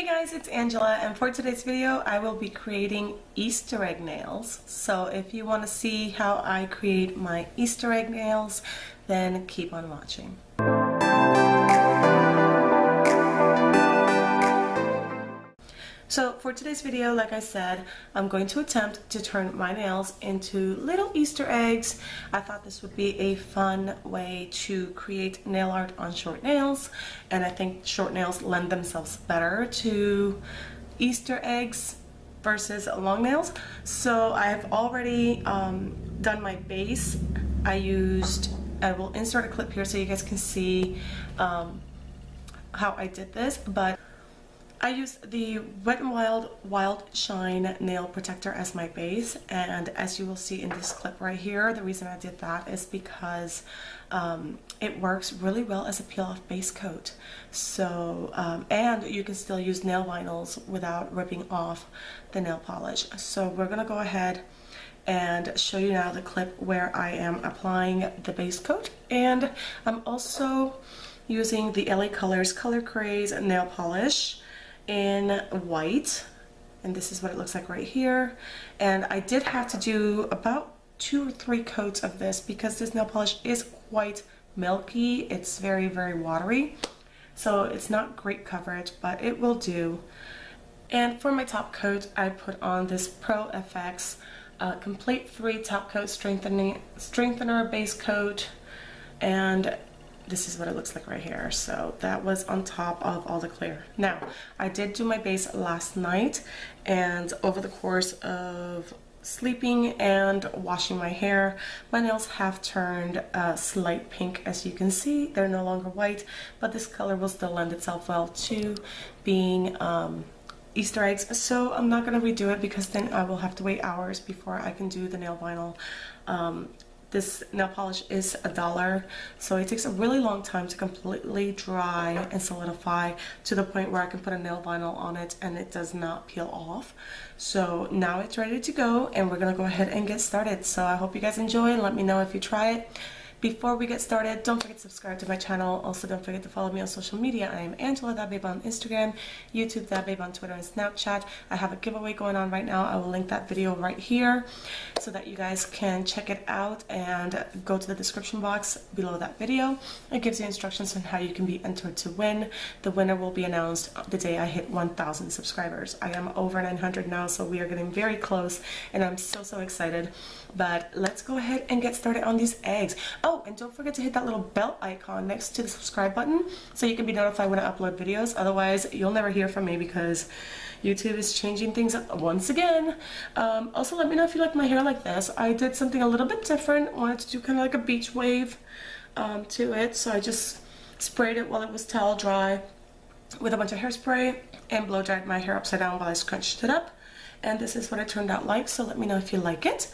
Hey guys, it's Angela, and for today's video I will be creating Easter egg nails. So if you want to see how I create my Easter egg nails, then keep on watching. So for today's video, like I said, I'm going to attempt to turn my nails into little Easter eggs. I thought this would be a fun way to create nail art on short nails, and I think short nails lend themselves better to Easter eggs versus long nails. So I've already done my base. I will insert a clip here so you guys can see how I did this, but I used the Wet n Wild Shine Nail Protector as my base, and as you will see in this clip right here, the reason I did that is because it works really well as a peel-off base coat. So, and you can still use nail vinyls without ripping off the nail polish. So we're gonna go ahead and show you now the clip where I am applying the base coat, and I'm also using the LA Colors Color Craze nail polish in white, and this is what it looks like right here. And I did have to do about 2 or 3 coats of this because this nail polish is quite milky. It's very watery, so it's not great coverage, but it will do. And for my top coat, I put on this Pro FX Complete 3 top coat strengthener base coat, and this is what it looks like right here. So that was on top of all the clear. Now, I did do my base last night, and over the course of sleeping and washing my hair, my nails have turned slight pink. As you can see, they're no longer white, but this color will still lend itself well to being Easter eggs. So I'm not going to redo it because then I will have to wait hours before I can do the nail vinyl. This nail polish is $1, so it takes a really long time to completely dry and solidify to the point where I can put a nail vinyl on it and it does not peel off. So now it's ready to go, and we're gonna go ahead and get started. So I hope you guys enjoy, and let me know if you try it. Before we get started, don't forget to subscribe to my channel. Also, don't forget to follow me on social media. I am Angela That Babe on Instagram, YouTube That Babe on Twitter and Snapchat. I have a giveaway going on right now. I will link that video right here so that you guys can check it out, and go to the description box below that video. It gives you instructions on how you can be entered to win. The winner will be announced the day I hit 1,000 subscribers. I am over 900 now, so we are getting very close, and I'm so excited. But let's go ahead and get started on these eggs. Oh, and don't forget to hit that little bell icon next to the subscribe button so you can be notified when I upload videos. Otherwise, you'll never hear from me because YouTube is changing things up once again. Also, let me know if you like my hair like this. I did something a little bit different. Wanted to do kind of like a beach wave to it. So I just sprayed it while it was towel dry with a bunch of hairspray and blow dried my hair upside down while I scrunched it up. And this is what it turned out like. So let me know if you like it.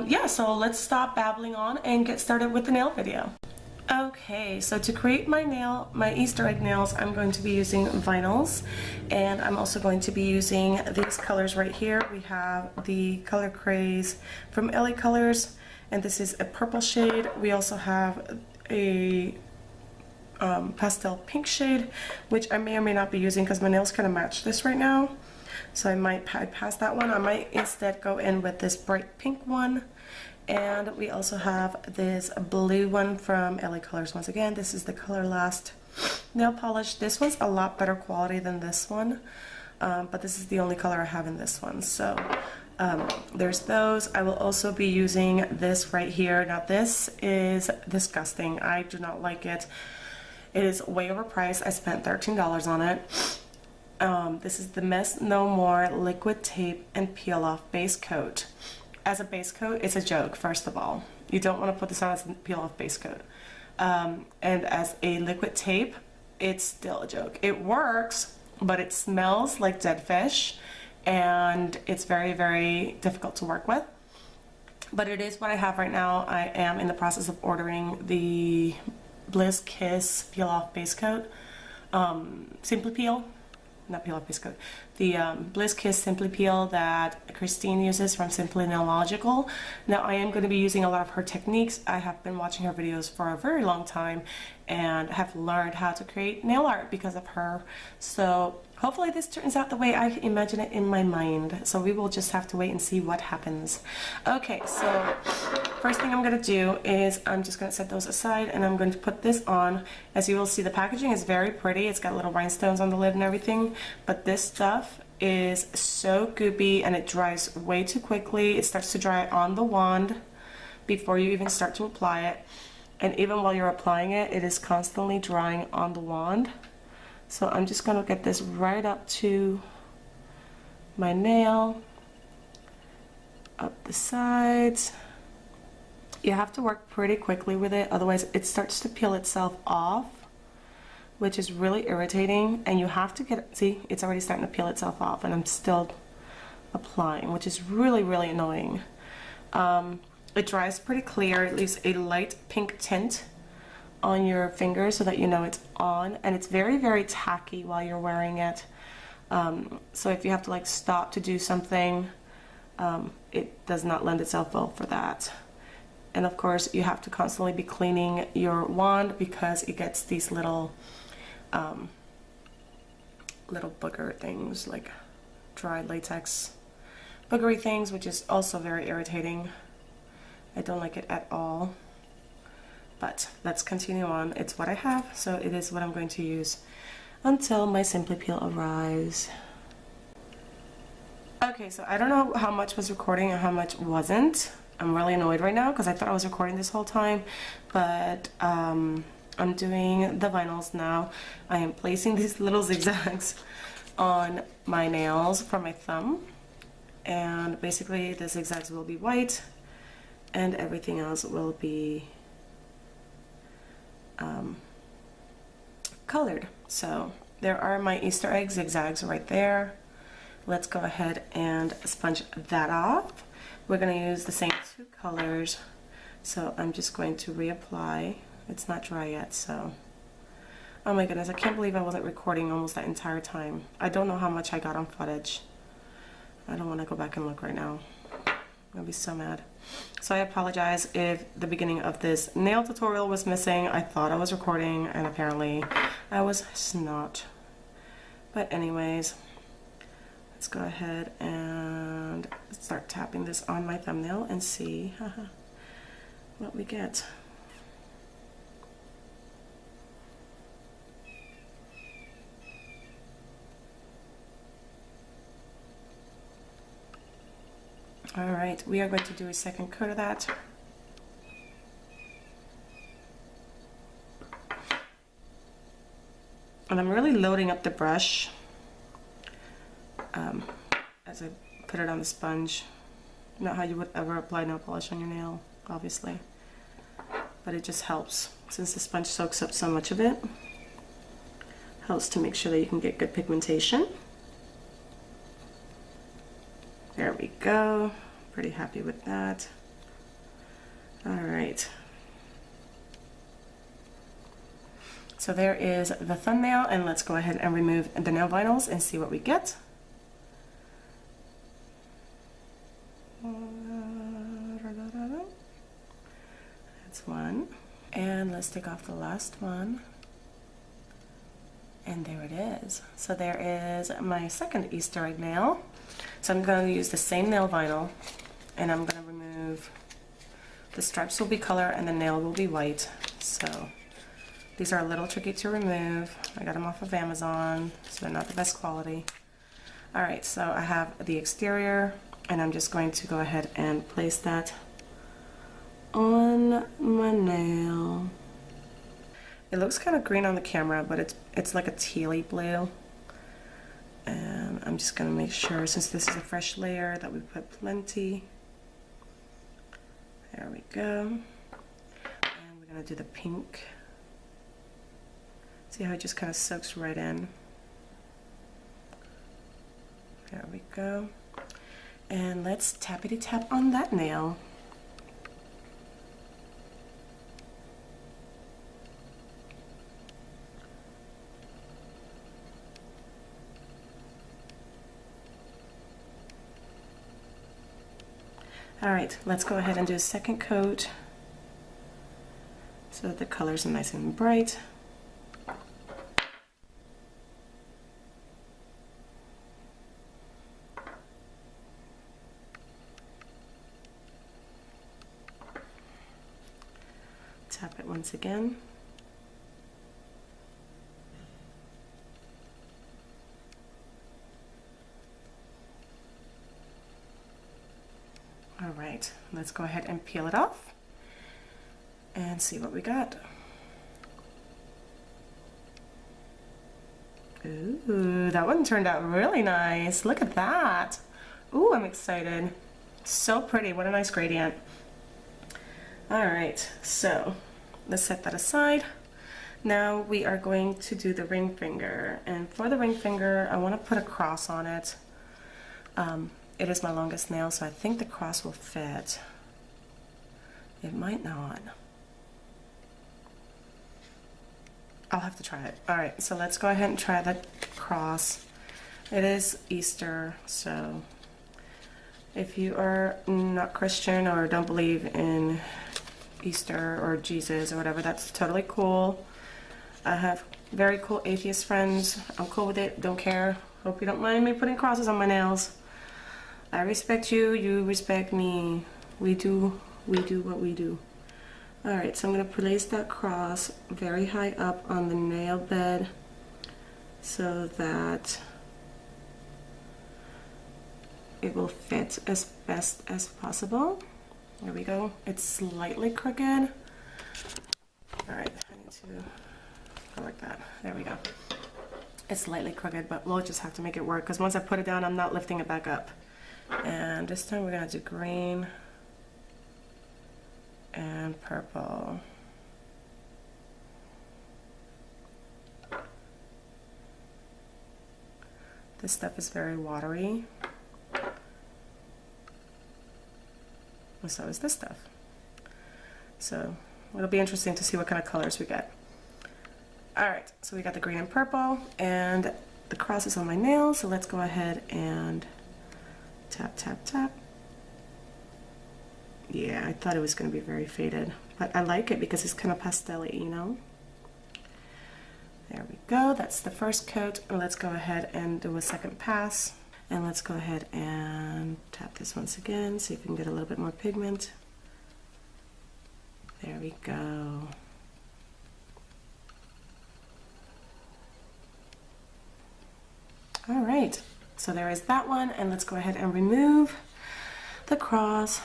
Yeah, so let's stop babbling on and get started with the nail video. Okay, so to create my Easter egg nails, I'm going to be using vinyls, and I'm also going to be using these colors right here. We have the Color Craze from LA Colors, and this is a purple shade. We also have a pastel pink shade, which I may or may not be using because my nails kind of match this right now. So I might pass that one. I might instead go in with this bright pink one. And we also have this blue one from LA Colors. Once again, this is the Color Last nail polish. This one's a lot better quality than this one, but this is the only color I have in this one. So there's those. I will also be using this right here. Now this is disgusting. I do not like it. It is way overpriced. I spent $13 on it. This is the Mess No More Liquid Tape and Peel Off Base Coat. As a base coat, it's a joke, first of all. You don't want to put this on as a peel off base coat. And as a liquid tape, it's still a joke. It works, but it smells like dead fish, and it's very difficult to work with. But it is what I have right now. I am in the process of ordering the Bliss Kiss Peel Off Base Coat. Simply Peel. Not peel off base coat. The Bliss Kiss Simply Peel that Christine uses from Simply Nailogical. Now I am going to be using a lot of her techniques. I have been watching her videos for a very long time and have learned how to create nail art because of her. So hopefully this turns out the way I imagine it in my mind. So we will just have to wait and see what happens. Okay, so first thing I'm going to do is I'm just going to set those aside and I'm going to put this on. As you will see, the packaging is very pretty. It's got little rhinestones on the lid and everything, but this stuff is so goopy and it dries way too quickly. It starts to dry on the wand before you even start to apply it. And even while you're applying it, it is constantly drying on the wand. So I'm just going to get this right up to my nail, up the sides. You have to work pretty quickly with it, otherwise it starts to peel itself off, which is really irritating. And you have to get, see, it's already starting to peel itself off and I'm still applying, which is really, really annoying. It dries pretty clear. It leaves a light pink tint on your fingers so that you know it's on, and it's very, very tacky while you're wearing it. So if you have to like stop to do something, it does not lend itself well for that. And of course you have to constantly be cleaning your wand because it gets these little little booger things, like dry latex boogery things, which is also very irritating. I don't like it at all. But let's continue on. It's what I have, so it is what I'm going to use until my Simply Peel arrives. Okay, so I don't know how much was recording and how much wasn't. I'm really annoyed right now because I thought I was recording this whole time, but I'm doing the vinyls now. I am placing these little zigzags on my nails for my thumb, and basically the zigzags will be white and everything else will be colored. So there are my Easter egg zigzags right there. Let's go ahead and sponge that off. We're going to use the same two colors, so I'm just going to reapply. It's not dry yet, so oh my goodness, I can't believe I wasn't recording almost that entire time. I don't know how much I got on footage. I don't want to go back and look right now. I'm gonna be so mad. So I apologize if the beginning of this nail tutorial was missing. I thought I was recording and apparently I was not. But anyways, let's go ahead and start tapping this on my thumbnail and see what we get. Alright, we are going to do a second coat of that. And I'm really loading up the brush as I put it on the sponge. Not how you would ever apply nail polish on your nail, obviously. But it just helps, since the sponge soaks up so much of it. Helps to make sure that you can get good pigmentation. There we go. Pretty happy with that. Alright. So there is the thumbnail, and let's go ahead and remove the nail vinyls and see what we get. That's one. And let's take off the last one. And there it is. So there is my second Easter egg nail. So I'm going to use the same nail vinyl, and I'm going to remove, the stripes will be color and the nail will be white. So these are a little tricky to remove. I got them off of Amazon, so they're not the best quality. Alright, so I have the exterior, and I'm just going to go ahead and place that on my nail. It looks kind of green on the camera, but it's like a tealy blue. And I'm just going to make sure, since this is a fresh layer, that we put plenty. There we go. And we're going to do the pink. See how it just kind of soaks right in. There we go. And let's tappity tap on that nail. Alright, let's go ahead and do a second coat so that the colors are nice and bright. tap it once again. All right, let's go ahead and peel it off and see what we got. Ooh, that one turned out really nice. Look at that. Ooh, I'm excited. So pretty, what a nice gradient. All right, so let's set that aside. Now we are going to do the ring finger. And for the ring finger, I want to put a cross on it. It is my longest nail, so I think the cross will fit. It might not. I'll have to try it. All right, so let's go ahead and try the cross. It is Easter, so if you are not Christian or don't believe in Easter or Jesus or whatever, that's totally cool. I have very cool atheist friends. I'm cool with it, don't care. Hope you don't mind me putting crosses on my nails. I respect you, you respect me. We do what we do. Alright, so I'm going to place that cross very high up on the nail bed so that it will fit as best as possible. There we go. It's slightly crooked. Alright, I need to go like that. There we go. It's slightly crooked, but we'll just have to make it work because once I put it down, I'm not lifting it back up. And this time we're going to do green and purple. This stuff is very watery. And so is this stuff. So it'll be interesting to see what kind of colors we get. Alright, so we got the green and purple, and the cross is on my nail, so let's go ahead and tap, tap, tap. Yeah, I thought it was going to be very faded, but I like it because it's kind of pastel-y, you know? There we go, that's the first coat. Let's go ahead and do a second pass. And let's go ahead and tap this once again, see if we can get a little bit more pigment. There we go. All right, so there is that one, and let's go ahead and remove the cross.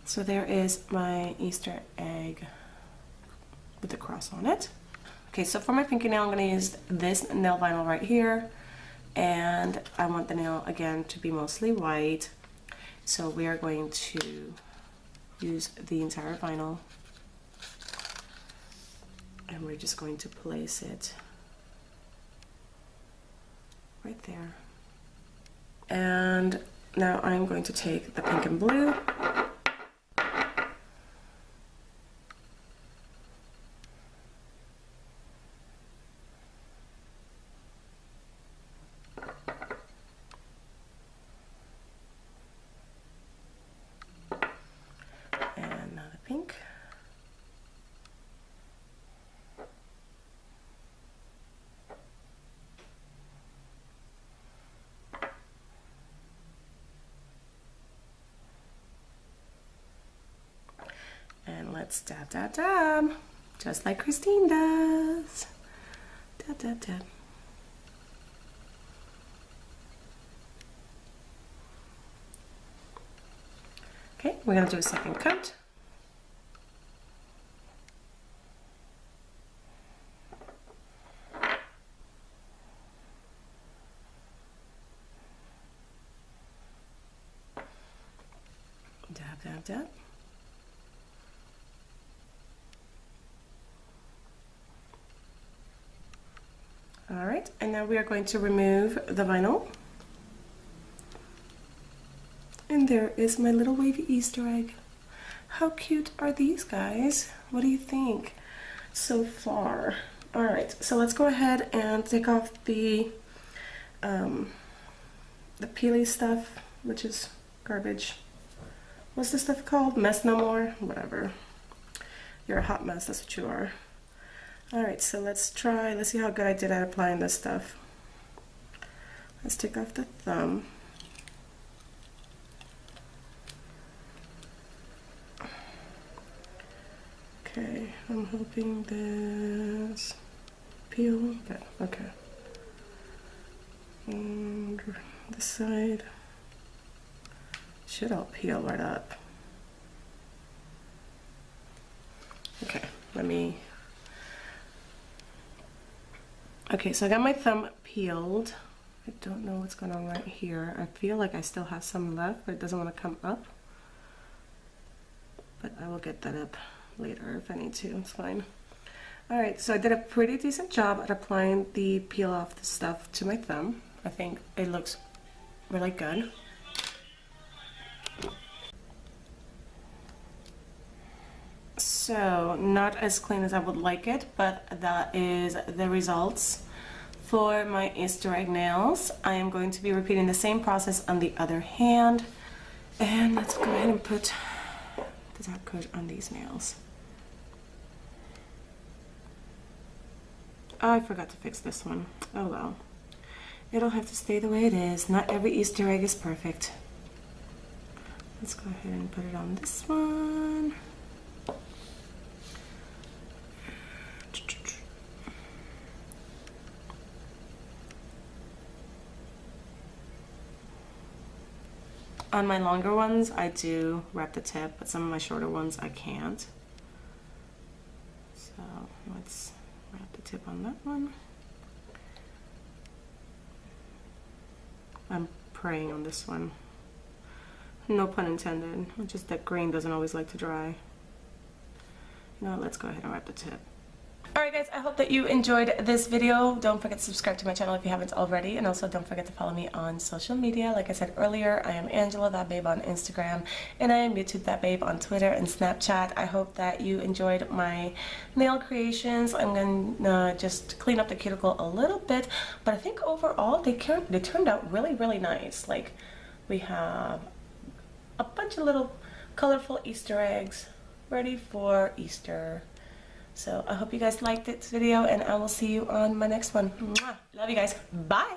So there is my Easter egg with the cross on it. Okay, so for my pinky nail, I'm going to use this nail vinyl right here, and I want the nail again to be mostly white. So we are going to use the entire vinyl, and we're just going to place it right there. And now I'm going to take the pink and blue and now the pink. And let's dab, dab, dab, just like Christine does. Dab, dab, dab. Okay, we're going to do a second coat. Dab, dab, dab. All right, and now we are going to remove the vinyl. And there is my little wavy Easter egg. How cute are these guys? What do you think so far? All right, so let's go ahead and take off the peely stuff, which is garbage. What's this stuff called? Mess no more? Whatever. You're a hot mess, that's what you are. All right, so let's see how good I did at applying this stuff. Let's take off the thumb. Okay. I'm hoping this peel. Okay. And this side should all peel right up. Okay, okay, so I got my thumb peeled. I don't know what's going on right here. I feel like I still have some left, but it doesn't want to come up. But I will get that up later if I need to, it's fine. Alright, so I did a pretty decent job at applying the peel off the stuff to my thumb. I think it looks really good. So, not as clean as I would like it, but that is the results for my Easter egg nails. I am going to be repeating the same process on the other hand. And let's go ahead and put the top coat on these nails. Oh, I forgot to fix this one. Oh well. It'll have to stay the way it is. Not every Easter egg is perfect. Let's go ahead and put it on this one. On my longer ones, I do wrap the tip, but some of my shorter ones, I can't. So let's wrap the tip on that one. I'm praying on this one. No pun intended. Just that green doesn't always like to dry. You know what, let's go ahead and wrap the tip. Alright guys, I hope that you enjoyed this video. Don't forget to subscribe to my channel if you haven't already, and also don't forget to follow me on social media. Like I said earlier, I am Angela That Babe on Instagram, and I am YouTube That Babe on Twitter and Snapchat. I hope that you enjoyed my nail creations. I'm gonna just clean up the cuticle a little bit, but I think overall they turned out really nice. Like, we have a bunch of little colorful Easter eggs ready for Easter. So I hope you guys liked this video, and I will see you on my next one. Mwah! Love you guys. Bye!